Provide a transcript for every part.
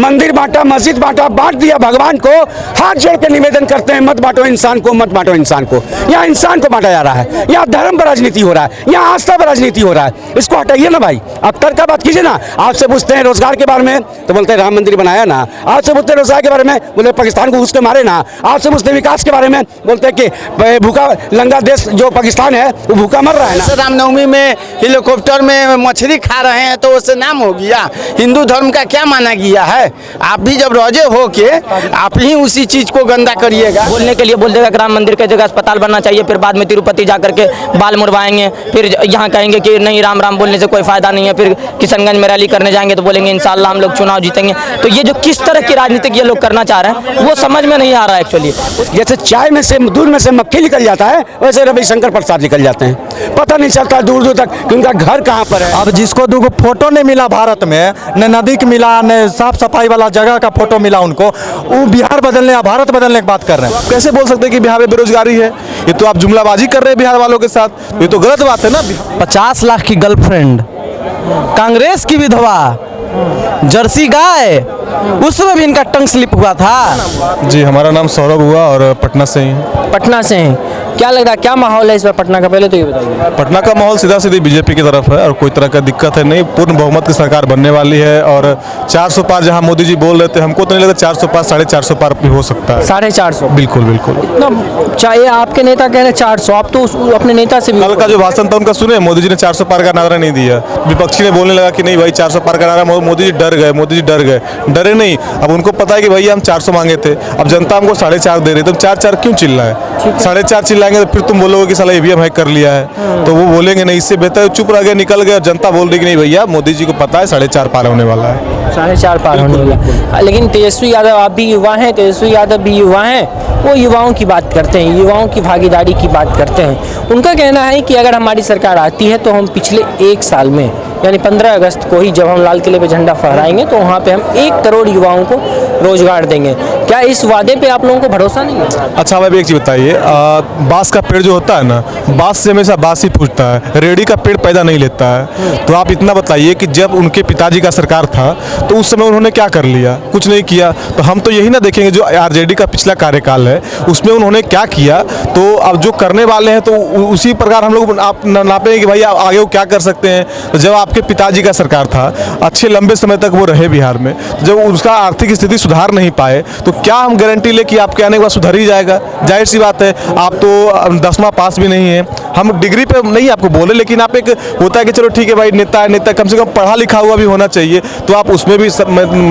मंदिर बांटा, मस्जिद बांटा, बांट दिया भगवान को। हाथ जोड़ के निवेदन करते हैं, मत बांटो इंसान को, मत बांटो इंसान को। यहाँ इंसान को बांटा जा रहा है, यहाँ धर्म पर राजनीति हो रहा है, यहाँ आस्था पर राजनीति हो रहा है। इसको हटाइए ना भाई, अख्तर का बात कीजिए ना। आपसे पूछते हैं रोजगार के बारे में तो बोलते हैं राम मंदिर बनाया ना। आपसे पूछते हैं रोजगार के बारे में बोले पाकिस्तान को घुस के मारे ना। आपसे पूछते हैं विकास के बारे में बोलते हैं कि भूखा लंगा देश जो पाकिस्तान है वो भूखा मर रहा है ना। रामनवमी में हेलीकॉप्टर में मछली खा रहे हैं तो उससे नाम हो गया। हिंदू धर्म का क्या माना गया है? आप भी जब रोजे हो के आप ही उसी चीज को गंदा करिएगा। बोलने के लिए बोल देगा कि राम मंदिर की जगह अस्पताल बनना चाहिए, फिर बाद में तिरुपति जा करके बाल मुड़वाएंगे, फिर यहाँ कहेंगे कि नहीं राम राम बोलने से कोई फायदा नहीं है, फिर किशनगंज में रैली करने जाएंगे तो बोलेंगे इंशाल्लाह हम लोग चुनाव जीतेंगे। तो ये जो किस तरह की राजनीति ये लोग करना चाह रहे हैं वो समझ में नहीं आ रहा है एक्चुअली। जैसे चाय में से दूध में से मक्खी निकल जाता है वैसे रविशंकर प्रसाद निकल जाते हैं। पता नहीं चलता दूर दूर तक कि उनका घर कहाँ पर है। अब जिसको दो फोटो नहीं मिला भारत में, न नदी के मिला, न साफ सफाई वाला जगह का फोटो मिला उनको, वो बिहार बदलने या भारत बदलने की बात कर रहे हैं। कैसे बोल सकते हैं कि बिहार में बेरोजगारी है? ये तो आप जुमलाबाजी कर रहे हैं बिहार वालों के साथ, ये तो गलत बात है ना। 50 लाख की गर्लफ्रेंड, कांग्रेस की विधवा, जर्सी गाय, उसमें भी इनका टंग स्लिप हुआ था। जी, हमारा नाम सौरभ हुआ और पटना से ही। पटना से हैं, क्या लग रहा है क्या माहौल है इस बार पटना का, पहले तो ये बताइए। पटना का माहौल सीधा सीधी बीजेपी की तरफ है और कोई तरह का दिक्कत है नहीं। पूर्ण बहुमत की सरकार बनने वाली है और 400 पार जहां मोदी जी बोल रहे थे, हमको तो नहीं लगता 400 पार 450 पार भी हो सकता है। 450? बिल्कुल बिल्कुल। इतना चाहिए? आपके नेता कह रहे हैं 400, आप तो अपने नेता से भी कल का जो भाषण था उनका सुने, मोदी जी ने 400 पार का नारा नहीं दिया। विपक्षी ने बोलने लगा कि नहीं भाई 400 पार का नारा, मोदी जी डर गए, मोदी जी डर गए। डरे नहीं, अब उनको पता है कि भैया हम 400 मांगे थे, अब जनता हमको 4.5 दे रही है, तुम 4 क्यों चिल्ला है? 4.5 चिल्लाएंगे तो फिर तुम बोलोगे कि साला ईवीएम हैक कर लिया है, तो वो बोलेंगे नहीं। इससे बेहतर चुप रह गए, निकल गए। जनता बोल रही कि नहीं भैया मोदी जी को पता है 4.5 पार होने वाला है, 4.5 पार होने वाला। लेकिन तेजस्वी यादव आप भी युवा हैं, तेजस्वी यादव भी युवा हैं, वो युवाओं की बात करते हैं, युवाओं की भागीदारी की बात करते हैं। उनका कहना है कि अगर हमारी सरकार आती है तो हम पिछले 1 साल में यानी 15 अगस्त को ही जब हम लाल किले पे झंडा फहराएंगे तो वहाँ पे हम 1 करोड़ युवाओं को रोजगार देंगे। क्या इस वादे पे आप लोगों को भरोसा नहीं है? अच्छा भाई एक चीज़ बताइए, बांस का पेड़ जो होता है ना, बांस से हमेशा बांस ही फूटता है, रेडी का पेड़ पैदा नहीं लेता है। तो आप इतना बताइए कि जब उनके पिताजी का सरकार था तो उस समय उन्होंने क्या कर लिया? कुछ नहीं किया। तो हम तो यही ना देखेंगे जो आरजेडी का पिछला कार्यकाल है उसमें उन्होंने क्या किया, तो अब जो करने वाले हैं तो उसी प्रकार हम लोग आप नापेंगे कि भाई आगे वो क्या कर सकते हैं। तो जब आपके पिताजी का सरकार था, अच्छे लंबे समय तक वो रहे बिहार में, जब उसका आर्थिक स्थिति सुधार नहीं पाए तो क्या हम गारंटी ले कि आपके आने के बाद सुधर ही जाएगा? जाहिर सी बात है, आप तो 10वां पास भी नहीं है, हम डिग्री पे नहीं आपको बोले, लेकिन आप एक होता है कि चलो ठीक है भाई नेता है, नेता कम से कम पढ़ा लिखा हुआ भी होना चाहिए, तो आप उसमें भी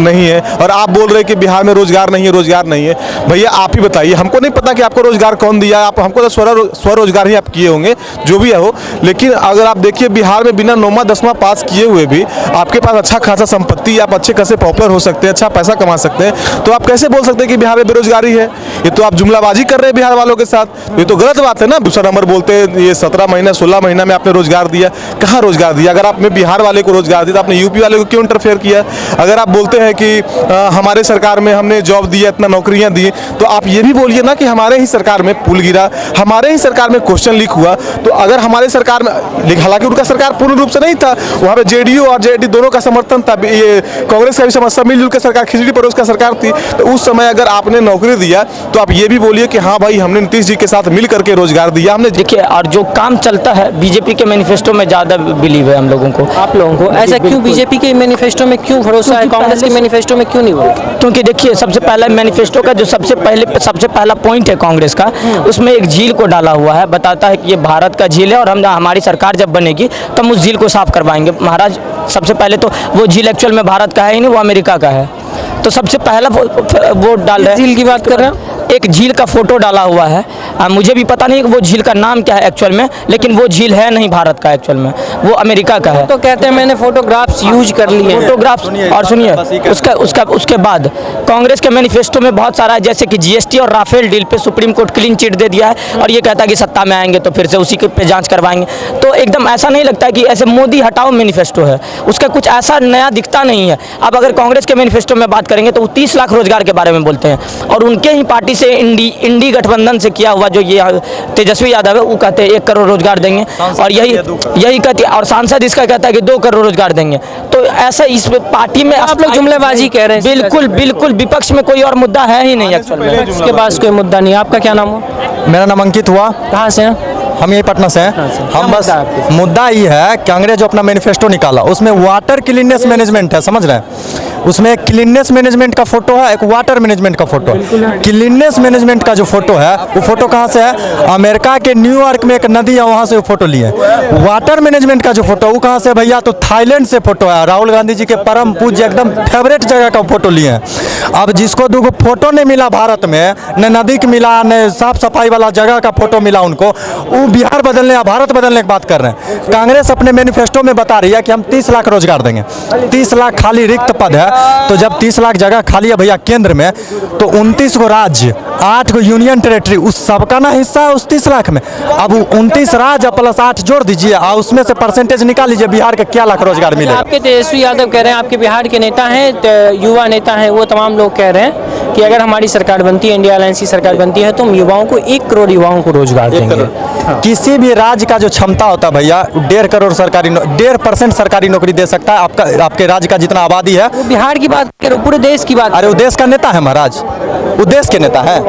नहीं है। और आप बोल रहे हैं कि बिहार में रोजगार नहीं है, रोजगार नहीं है। भैया आप ही बताइए, हमको नहीं पता कि आपको रोजगार कौन दिया, आप हमको तो स्वरोजगार ही आप किए होंगे, जो भी है हो। लेकिन अगर आप देखिए बिहार में बिना 9वां 10वां पास किए हुए भी आपके पास अच्छा खासा संपत्ति, आप अच्छे खासे पॉपुलर हो सकते हैं, अच्छा पैसा कमा सकते हैं, तो आप कैसे बोल सकते हैं कि बिहार में बेरोजगारी है? ये तो आप जुमलाबाजी कर रहे हैं बिहार वालों के साथ, ये तो गलत बात है ना। दूसरा नंबर बोलते हैं ये 17 महीना 16 महीना में आपने रोजगार दिया, कहाँ रोजगार दिया? अगर आपने बिहार वाले को रोजगार दिया तो आपने यूपी वाले को क्यों इंटरफेयर किया? अगर आप बोलते हैं कि हमारे सरकार में हमने जॉब दिया, इतना नौकरियां दी, तो आप ये भी बोलिए ना कि हमारे ही सरकार में पुल गिरा, हमारे ही सरकार में क्वेश्चन लीक हुआ। तो अगर हमारे सरकार में, हालांकि उनका सरकार पूर्ण रूप से नहीं था, वहाँ पे जेडीयू और जेडी दोनों का समर्थन था, ये कांग्रेस का भी समर्थन, मिलजुल के सरकार, खिचड़ी परोस का सरकार थी। तो उस समय अगर आपने नौकरी दिया तो आप ये भी बोलिए कि हाँ भाई हमने नीतीश जी के साथ मिल करके रोजगार दिया हमने। देखिए, और जो काम चलता है बीजेपी के मैनिफेस्टो में ज़्यादा बिलीव है हम लोगों को। आप लोगों को ऐसा क्यों बीजेपी के मैनिफेस्टो में क्यों भरोसा है, कांग्रेस के मैनिफेस्टो में क्यों नहीं भरोसा? क्योंकि देखिए सबसे पहला मैनिफेस्टो का जो सबसे पहला पॉइंट है कांग्रेस का, उसमें एक झील को डाला हुआ है, बताता है कि ये भारत का झील है और हम हमारी सरकार जब बनेगी तो हम उस झील को साफ करवाएंगे। महाराज सबसे पहले तो वो झील एक्चुअल में भारत का है ही नहीं, वो अमेरिका का है। तो सबसे पहला वो डाल रहे हैं, झील की बात कर रहे हैं, एक झील का फोटो डाला हुआ है। मुझे भी पता नहीं कि वो झील का नाम क्या है एक्चुअल में, लेकिन वो झील है नहीं भारत का एक्चुअल में, वो अमेरिका का है। तो कहते हैं मैंने फोटोग्राफ्स यूज कर लिए, फोटोग्राफ्स। और सुनिए उसके बाद कांग्रेस के मैनिफेस्टो में बहुत सारा है, जैसे कि जीएसटी और राफेल डील पे सुप्रीम कोर्ट क्लीन चिट दे दिया है और ये कहता है कि सत्ता में आएंगे तो फिर से उसी पे जांच करवाएंगे। तो एकदम ऐसा नहीं लगता है कि ऐसे मोदी हटाओ मैनिफेस्टो है, उसका कुछ ऐसा नया दिखता नहीं है। अब अगर कांग्रेस के मैनिफेस्टो में बात करेंगे तो वो 30 लाख रोजगार के बारे में बोलते हैं और उनके ही पार्टी से इंडी गठबंधन से किया हुआ जो ये तेजस्वी यादव है वो कहते हैं 1 करोड़ रोजगार देंगे। और यही कहती और सांसद इसका कहता है कि 2 करोड़ रोजगार देंगे। तो ऐसा इस पार्टी में आप लोग जुमलेबाजी कह रहे हैं। बिल्कुल बिल्कुल, विपक्ष में कोई और मुद्दा है ही नहीं एक्चुअल में। इसके पास कोई मुद्दा नहीं। आपका क्या नाम हो? मेरा नाम अंकित हुआ, कहाँ से हैं? हम यही पटना से हैं। क्या हम बस मुद्दा है आपके? मुद्दा ये है, कांग्रेस जो अपना मैनिफेस्टो निकाला उसमें वाटर क्लीननेस मैनेजमेंट है, समझ रहे हैं? उसमें एक क्लीननेस मैनेजमेंट का फोटो है, एक वाटर मैनेजमेंट का फोटो है। क्लीननेस मैनेजमेंट का जो फोटो है वो फोटो कहाँ से है? अमेरिका के न्यूयॉर्क में एक नदी है, वहाँ से वो फोटो लिए। वाटर मैनेजमेंट का जो फोटो वो कहाँ से भैया? तो थाईलैंड से फोटो है। राहुल गांधी जी के परम पूज्य एकदम फेवरेट जगह का फोटो लिए हैं। अब जिसको 2 फोटो नहीं मिला भारत में, न नदी के मिला न साफ सफाई वाला जगह का फोटो मिला उनको, वो बिहार बदलने या भारत बदलने की बात कर रहे हैं। कांग्रेस अपने मैनिफेस्टो में बता रही है कि हम 30 लाख रोजगार देंगे। 30 लाख खाली रिक्त पद है, तो जब 30 लाख जगह खाली है भैया केंद्र में, तो 29 को राज्य, 8 को यूनियन टेरिटरी, उस सबका ना हिस्सा है उस 30 लाख में। अब 29 राज्य प्लस 8 जोड़ दीजिए और उसमें से परसेंटेज निकाल लीजिए, बिहार के क्या लाख रोजगार मिले। आपके तेजस्वी यादव कह रहे हैं, आपके बिहार के नेता हैं, युवा नेता हैं, वो तमाम लोग कह रहे हैं कि अगर हमारी सरकार बनती है, इंडिया अलायंस की सरकार बनती है, तो हम युवाओं को 1 करोड़ युवाओं को रोजगार देंगे। किसी भी राज्य का जो क्षमता होता है भैया, 1.5 करोड़ सरकारी 1.5% सरकारी नौकरी दे सकता है। आपके राज्य का जितना आबादी है, वो बिहार की बात करो, पूरे देश की बात। अरे वो देश का नेता है महाराज, वो देश के नेता है,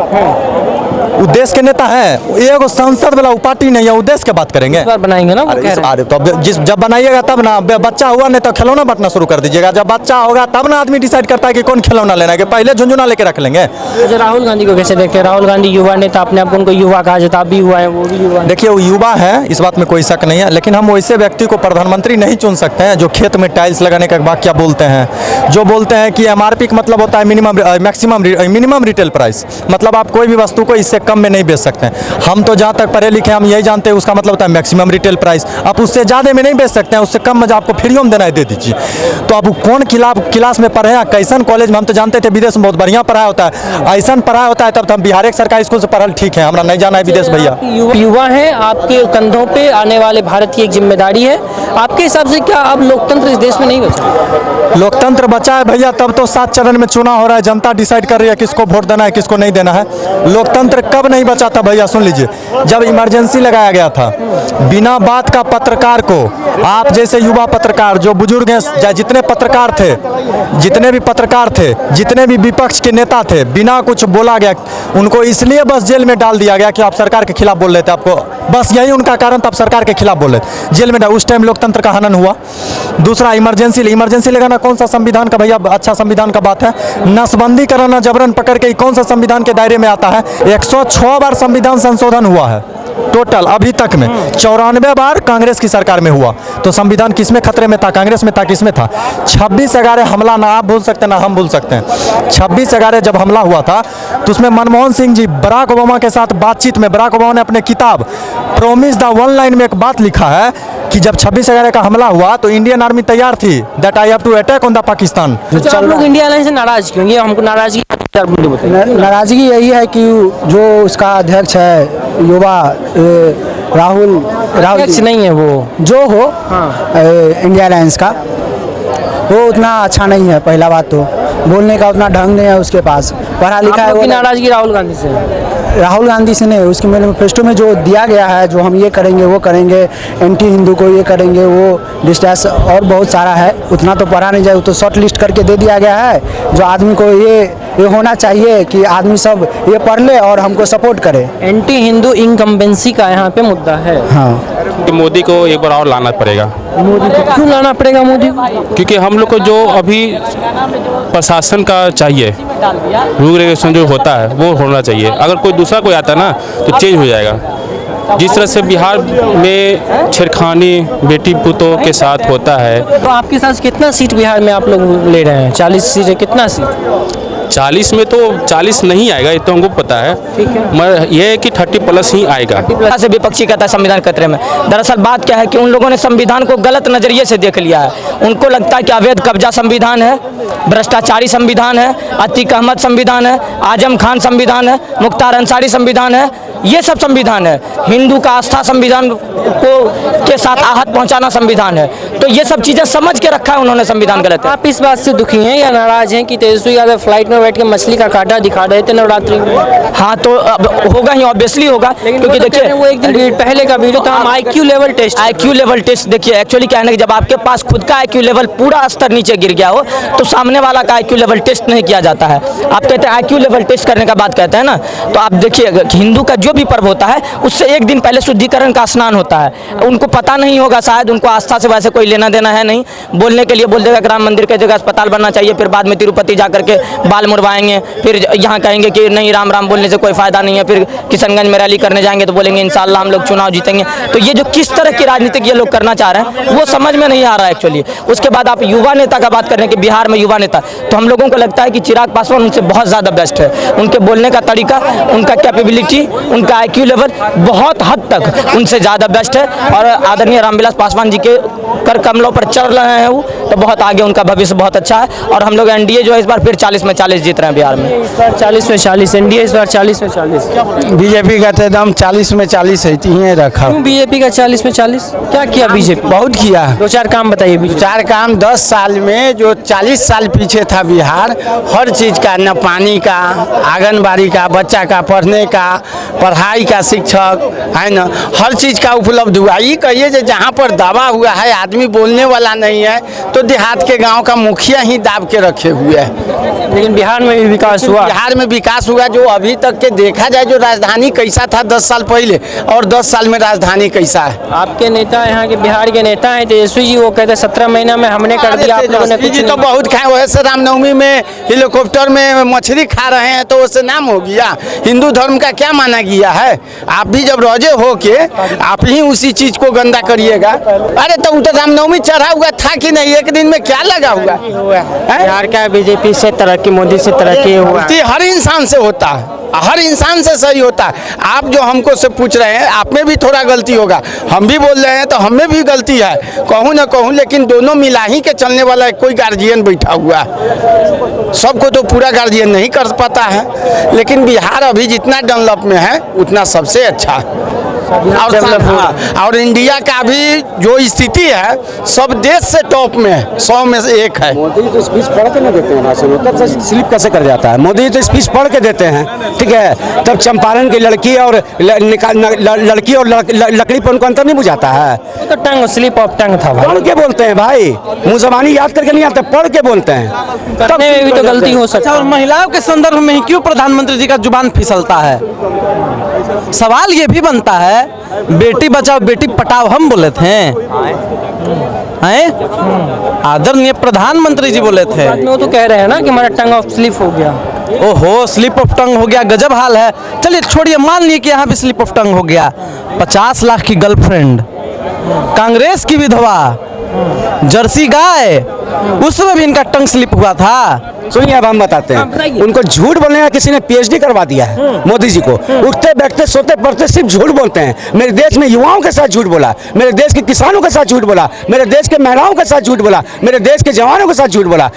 वो देश के नेता है। एगो संसद वाला वो पार्टी नहीं है, वो देश के बात करेंगे। इस बार बनाएंगे ना वो अरे कह इस रहे हैं। बार तो जब बनाइएगा तब ना, बच्चा हुआ नहीं तो खिलौना बांटना शुरू कर दीजिएगा। जब बच्चा होगा तब ना आदमी डिसाइड करता है कि कौन खिलौना लेना है, कि पहले झुंझुना लेके रख लेंगे। अच्छा, राहुल गांधी को कैसे देखते हैं? राहुल गांधी युवा नेता, अपने आप को उनको युवा कहा जाता, आप भी युवा है, वो भी युवा है। देखिए वो युवा है, इस बात में कोई शक नहीं है, लेकिन हम वैसे व्यक्ति को प्रधानमंत्री नहीं चुन सकते हैं जो खेत में टाइल्स लगाने का वाक्य बोलते हैं, जो बोलते हैं कि एमआरपी का मतलब होता है मिनिमम रिटेल प्राइस, मतलब आप कोई भी वस्तु को इससे कम में नहीं बेच सकते हैं। हम तो जहाँ तक पढ़े लिखे हम यही जानते हैं, उसका मतलब होता है मैक्सिमम रिटेल प्राइस। आप उससे ज़्यादा में नहीं बेच सकते हैं, उससे कम में आपको फ्रीओम देना है, दे दीजिए। तो अब कौन क्लास में पढ़े हैं, कैसन कॉलेज में? हम तो जानते थे विदेश में बहुत बढ़िया पढ़ाई होता है, ऐसा पढ़ाई होता है, तब तो हम बिहार एक सरकारी स्कूल से पढ़ल ठीक है, हमारा नहीं जाना है विदेश भैया। युवा हैं, आपके कंधों पे आने वाले भारत की एक जिम्मेदारी है। आपके हिसाब से क्या अब लोकतंत्र इस देश में नहीं बचा? लोकतंत्र बचा है भैया, तब तो 7 चरण में चुनाव हो रहा है, जनता डिसाइड कर रही है किसको वोट देना है किसको नहीं देना है। लोकतंत्र कब नहीं बचा था भैया? सुन लीजिए, जब इमरजेंसी लगाया गया था, बिना बात का पत्रकार को, आप जैसे युवा पत्रकार जो बुजुर्ग हैं, जितने पत्रकार थे, जितने भी पत्रकार थे, जितने भी विपक्ष के नेता थे, बिना कुछ बोला गया उनको इसलिए बस जेल में डाल दिया गया कि आप सरकार के खिलाफ बोल रहे थे। आपको बस यही उनका कारण था, आप सरकार के खिलाफ बोल रहे थे, जेल में डाल। उस टाइम लोकतंत्र का हनन हुआ। दूसरा, इमरजेंसी लगाना कौन सा संविधान का भैया अच्छा संविधान का बात है? नसबंदी कराना जबरन पकड़ के कौन सा संविधान के दायरे में आता है? 106 बार संविधान संशोधन हुआ है टोटल अभी तक में, 94 बार कांग्रेस की सरकार में हुआ। तो संविधान किसमें खतरे में था? कांग्रेस में था, किसमें था? 26/11 हमला ना आप भूल सकते ना हम भूल सकते हैं। 26/11 जब हमला हुआ था तो उसमें मनमोहन सिंह जी बराक ओबामा के साथ बातचीत में, बराक ओबामा ने अपने किताब प्रॉमिस द वन लाइन में एक बात लिखा है कि जब 26/11 का हमला हुआ तो इंडियन आर्मी तैयार थी, that I have to attack on the Pakistan. तो आप लोग इंडिया अलायंस से नाराज क्यों? ये हमको नाराजगी नाराजगी यही है कि जो उसका अध्यक्ष है युवा राहुल अध्यक्ष नहीं है वो, जो हो इंडिया अलायंस का, वो उतना अच्छा नहीं है। पहला बात तो बोलने का उतना ढंग नहीं है उसके पास, पढ़ा लिखा है। वो नाराजगी राहुल गांधी से, राहुल गांधी से नहीं, उसके मैनिफेस्टो में जो दिया गया है, जो हम ये करेंगे वो करेंगे, एंटी हिंदू को ये करेंगे, वो डिस्टेंस और बहुत सारा है, उतना तो पढ़ा नहीं जाए, वो तो शॉर्ट लिस्ट करके दे दिया गया है। जो आदमी को ये होना चाहिए कि आदमी सब ये पढ़ ले और हमको सपोर्ट करे। एंटी हिंदू इनकम्बेंसी का यहाँ पे मुद्दा है। हाँ, मोदी को एक बार और लाना पड़ेगा। मोदी को क्यों लाना पड़ेगा? मोदी को क्योंकि हम लोग को जो अभी प्रशासन का चाहिए, रूल रेगुलेशन जो होता है वो होना चाहिए। अगर कोई दूसरा कोई आता ना तो चेंज हो जाएगा। जिस तरह से बिहार में छेड़खानी बेटी पुतों के साथ होता है। तो आपके साथ कितना सीट बिहार में आप लोग ले रहे हैं? 40 सीटें, कितना सीट? 40 में तो 40 नहीं आएगा, ये तो हमको पता है, मगर ये है कि 30+ ही आएगा। से विपक्षी कहता है संविधान खतरे में। दरअसल बात क्या है कि उन लोगों ने संविधान को गलत नजरिए से देख लिया है। उनको लगता है कि अवैध कब्जा संविधान है, भ्रष्टाचारी संविधान है, अतीक अहमद संविधान है, आजम खान संविधान है, मुख्तार अंसारी संविधान है, ये सब संविधान है। हिंदू का आस्था संविधान को के साथ आहत पहुंचाना संविधान है। तो ये सब चीजें समझ के रखा है उन्होंने संविधान गलत है। आप इस बात से दुखी हैं या नाराज हैं कि तेजस्वी यादव फ्लाइट में बैठ के मछली का कांटा दिखा रहे थे नवरात्रि में। हाँ तो अब होगा ही, ऑब्वियसली होगा, क्योंकि देखिए वो एक दिन पहले का वीडियो था, हम IQ लेवल टेस्ट देखिए एक्चुअली क्या है ना कि जब आपके पास खुद का IQ लेवल पूरा स्तर नीचे गिर गया हो तो सामने वाला का IQ लेवल टेस्ट नहीं किया जाता है। आप कहते हैं IQ लेवल टेस्ट करने का बात कहते हैं ना, तो आप देखिए हिंदू का जो भी पर्व होता है उससे एक दिन पहले शुद्धिकरण का स्नान होता है। उनको पता नहीं होगा, शायद उनको आस्था से वैसे कोई लेना देना है नहीं, बोलने के लिए बोल देगा राम मंदिर की जगह अस्पताल बनना चाहिए, फिर बाद में तिरुपति जा करके बाल मुड़वाएंगे, फिर यहाँ कहेंगे कि नहीं राम राम बोलने से कोई फायदा नहीं है, फिर किशनगंज में रैली करने जाएंगे तो बोलेंगे इंशाल्लाह हम लोग चुनाव जीतेंगे। तो ये जो किस तरह की राजनीतिक ये लोग करना चाह रहे हैं वो समझ में नहीं आ रहा है एक्चुअली। उसके बाद आप युवा नेता का बात करें कि बिहार में युवा नेता, तो हम लोगों को लगता है कि चिराग पासवान उनसे बहुत ज़्यादा बेस्ट है। उनके बोलने का तरीका, उनका कैपेबिलिटी, उनका IQ लेवल बहुत हद तक उनसे ज़्यादा बेस्ट है। और आदरणीय रामविलास पासवान जी के कर कमलों पर चल रहे हैं वो, तो बहुत आगे उनका भविष्य बहुत अच्छा है। और हम लोग NDA जो है इस बार फिर 40 में 40 जीत रहे हैं बिहार में। इस बार 40 में 40 NDA, इस बार 40 में 40 बीजेपी का तो एकदम 40 में 40 है, ही रखा। क्यों बीजेपी का 40 में 40? क्या किया बीजेपी? बहुत किया। 2-4 काम बताइए बीजेपी। 4 काम 10 साल में, जो 40 साल पीछे था बिहार, हर चीज़ का, न पानी का, आंगनबाड़ी का, बच्चा का पढ़ने का, पढ़ाई का, शिक्षक है न, हर चीज़ का उपलब्ध हुआ। ये कहिए कि जहाँ पर दबा हुआ है, आदमी बोलने वाला नहीं है, तो देहात के गांव का मुखिया ही दाब के रखे हुए है। लेकिन बिहार में भी विकास हुआ। बिहार में विकास हुआ, जो अभी तक के देखा जाए, जो राजधानी कैसा था 10 साल पहले और 10 साल में राजधानी कैसा है। आपके नेता यहाँ के बिहार के नेता हैं तेजस्वी जी, वो कहते हैं 17 महीना में हमने कर दिया, आप लोगों ने कुछ जी तो नहीं। बहुत खाए। वैसे रामनवमी में हेलीकॉप्टर में मछली खा रहे हैं तो उससे नाम हो गया। हिंदू धर्म का क्या माना गया है? आप भी जब रोजे हो के आप ही उसी चीज को गंदा करिएगा। अरे तो रामनवमी चढ़ा हुआ था कि नहीं? एक दिन में क्या लगा हुआ है? बिहार का बीजेपी से तरक्की, मोदी से तरक्की हुआ। गलती हर इंसान से होता है, हर इंसान से सही होता है। आप जो हमको से पूछ रहे हैं, आप में भी थोड़ा गलती होगा, हम भी बोल रहे हैं तो हम में भी गलती है, कहूँ ना कहूँ, लेकिन दोनों मिला ही के चलने वाला है। कोई गार्जियन बैठा हुआ है, सबको तो पूरा गार्जियन नहीं कर पाता है, लेकिन बिहार अभी जितना डेवलप में है उतना सबसे अच्छा है। और इंडिया का भी जो स्थिति है सब देश से टॉप में है, 100 में से 1 है। मोदी तो स्पीच पढ़ के नहीं देते हैं भाषण, तब से स्लिप कैसे कर जाता है? मोदी तो स्पीच पढ़ के देते हैं, ठीक है। तब चंपारण की लड़की और लड़की और लकड़ी पर उनको अंतर नहीं बुझाता है। तो टंग, स्लिप ऑफ टंग था। पढ़ के बोलते हैं भाई, मुँह ज़बानी याद करके नहीं आता, पढ़ के बोलते हैं। करने में भी तो गलती हो सकती है। और महिलाओं के संदर्भ में ही क्यों प्रधानमंत्री जी का जुबान फिसलता है? सवाल ये भी बनता है, बेटी बचाओ बेटी पटाओ हम बोले थे हैं? आदरणीय प्रधानमंत्री जी बोले थे। वो तो कह रहे हैं ना कि हमारा टंग ऑफ स्लिप हो गया। ओहो, स्लिप ऑफ टंग हो गया, गजब हाल है। चलिए छोड़िए, मान लिए कि यहाँ भी स्लिप ऑफ टंग हो गया। 50 लाख की गर्लफ्रेंड, कांग्रेस की विधवा, जर्सी गाय, उसमें भी इनका टंग स्लिप हुआ था। सुनिए अब हम बताते हैं। उनको झूठ बोलने का किसी ने PhD करवा दिया है मोदी जी को। उठते बैठते सोते पढ़ते सिर्फ झूठ बोलते हैं। मेरे देश में युवाओं के साथ झूठ बोला, मेरे देश के किसानों के साथ झूठ बोला, मेरे देश के महिलाओं के साथ झूठ बोला, मेरे देश के जवानों के साथ झूठ बोला।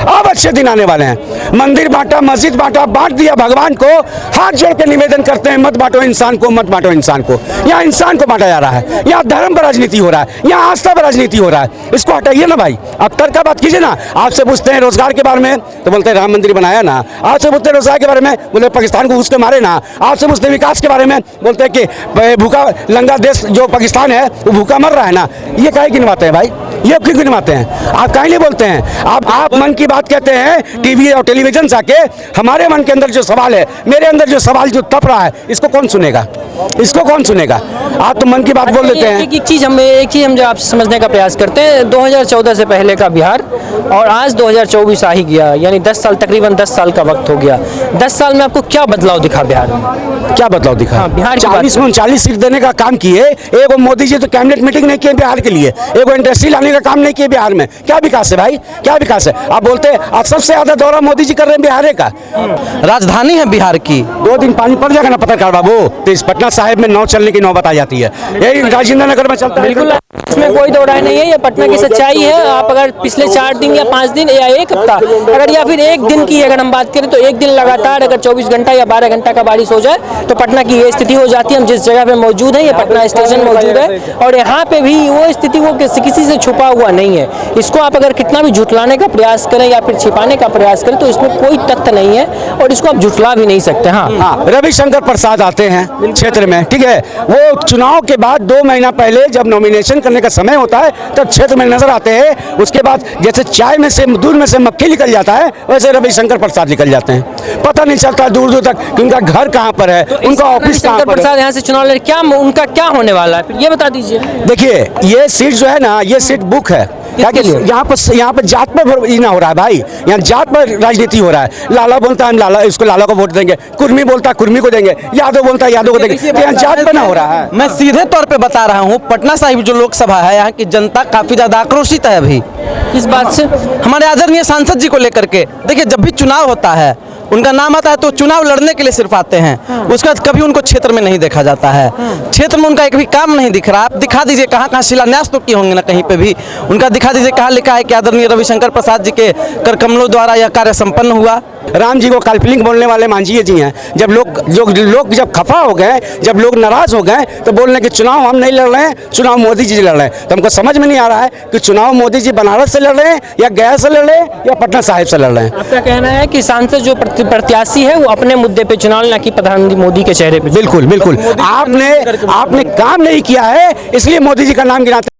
अब अच्छे दिन आने वाले हैं। मंदिर बांटा, मस्जिद बांटा, बांट दिया भगवान को। हाथ जोड़ के निवेदन करते हैं, मत बांटो इंसान को, मत बांटो इंसान को। यहाँ इंसान को बांटा जा रहा है, यहाँ धर्म पर राजनीति हो रहा है, यहाँ आस्था पर राजनीति हो रहा है। इसको हटाइए ना भाई। अब तर्क का बात कीजिए ना। आपसे पूछते हैं रोजगार के बारे में तो बोलते हैं राम मंदिर बनाया ना। आपसे पूछते हैं रोजगार के बारे में, बोले पाकिस्तान को घुस के मारे ना। आपसे पूछते हैं विकास के बारे में, बोलते हैं कि भूखा लंगा देश जो पाकिस्तान है वो भूखा मर रहा है ना। ये काहे गिनवाते हैं भाई? ये क्यों गिनवाते हैं? आप काहे नहीं बोलते हैं? आप मन की बात कहते हैं टीवी और टेलीविजन से आके। हमारे मन के अंदर जो सवाल है, मेरे अंदर जो सवाल जो तप रहा है, इसको कौन सुनेगा? इसको कौन सुनेगा? आप तो मन की बात बोल देते हैं। एक चीज़ हम जो आपसे समझने का प्रयास करते हैं, 2014 से पहले का बिहार और आज 2024 आ ही गया, यानी 10 साल, तकरीबन 10 साल का वक्त हो गया। 10 साल में आपको क्या बदलाव दिखा बिहार में? क्या बदलाव दिखा? हाँ, बिहार की 40 में 39 सीट देने का काम किए। एगो मोदी जी तो कैबिनेट मीटिंग नहीं किए बिहार के लिए, एगो इंडस्ट्री लाने का काम नहीं किए बिहार में। क्या विकास है भाई? क्या विकास है? आप बोलते हैं आज सबसे ज्यादा दौरा मोदी जी कर रहे हैं बिहार का। राजधानी है बिहार की। 2 दिन पानी पड़ जाएगा ना पत्रकार बाबू, तो इस पटना साहिब में नाव चलने की नौबत आ जाती है। यही राजेंद्र नगर में चलता है। बिल्कुल, इसमें कोई दो राय नहीं है, ये पटना की सच्चाई है। आप अगर पिछले 4 दिन या 5 दिन या 1 हफ्ता, अगर या फिर 1 दिन की अगर हम बात करें तो 1 दिन लगातार अगर 24 घंटा या 12 घंटा का बारिश हो जाए तो पटना की ये स्थिति हो जाती है। हम जिस जगह पे मौजूद हैं, ये पटना स्टेशन मौजूद है, और यहाँ पे भी वो स्थिति वो किसी से छुपा हुआ नहीं है। इसको आप अगर कितना भी झुठलाने का प्रयास करें या फिर छिपाने का प्रयास करें तो इसमें कोई तथ्य नहीं है और इसको आप झुठला भी नहीं सकते। हाँ, रविशंकर प्रसाद आते हैं क्षेत्र में, ठीक है, वो चुनाव के बाद 2 महीना पहले जब नॉमिनेशन करने का समय होता है तब क्षेत्र में नजर आते हैं। उसके बाद जैसे चाय में से दूध में से मक्खी निकल जाता है वैसे रविशंकर प्रसाद निकल जाते हैं। पता नहीं चलता दूर दूर तक कि उनका घर कहाँ पर है, उनका ऑफिस कहाँ पर है। प्रसाद यहाँ से चुनाव लड़े, क्या उनका क्या होने वाला है फिर ये बता दीजिए। देखिए ये सीट जो है ना, ये सीट बुक है। यहाँ पर जात पर ना हो रहा है भाई, यहाँ जात पर राजनीति हो रहा है। लाला बोलता है हम लाला, इसको लाला को वोट देंगे, कुर्मी बोलता है कुर्मी को देंगे, यादव बोलता है यादव को देंगे, तो यहाँ जात पर ना हो रहा है। मैं सीधे तौर पे बता रहा हूँ, पटना साहिब जो लोकसभा है यहाँ की जनता काफी ज्यादा आक्रोशित है अभी इस बात से। हमारे आदरणीय सांसद जी को लेकर के। देखिए जब भी चुनाव होता है उनका नाम आता है तो चुनाव लड़ने के लिए सिर्फ आते हैं, उसके बाद कभी उनको क्षेत्र में नहीं देखा जाता है। क्षेत्र में उनका एक भी काम नहीं दिख रहा। आप दिखा दीजिए कहाँ कहाँ शिलान्यास तो किए होंगे ना, कहीं पे भी उनका दिखा दीजिए कहाँ लिखा है कि आदरणीय रविशंकर प्रसाद जी के कर कमलों द्वारा यह कार्य संपन्न हुआ। राम जी को काल्पनिक बोलने वाले मांझी जी हैं। जब लोग जब खफा हो गए, जब लोग नाराज हो गए तो बोलने कि चुनाव हम नहीं लड़ रहे हैं, चुनाव मोदी जी लड़ रहे हैं। तो हमको समझ में नहीं आ रहा है कि चुनाव मोदी जी बनारस से लड़ रहे हैं या गया से लड़ रहे हैं या पटना साहिब से लड़ रहे हैं। आपका कहना है कि सांसद जो प्रत्याशी है वो अपने मुद्दे पे चुनाव, ना कि प्रधानमंत्री मोदी के चेहरे पे। बिल्कुल बिल्कुल, आपने काम नहीं किया है इसलिए मोदी जी का नाम गिनाते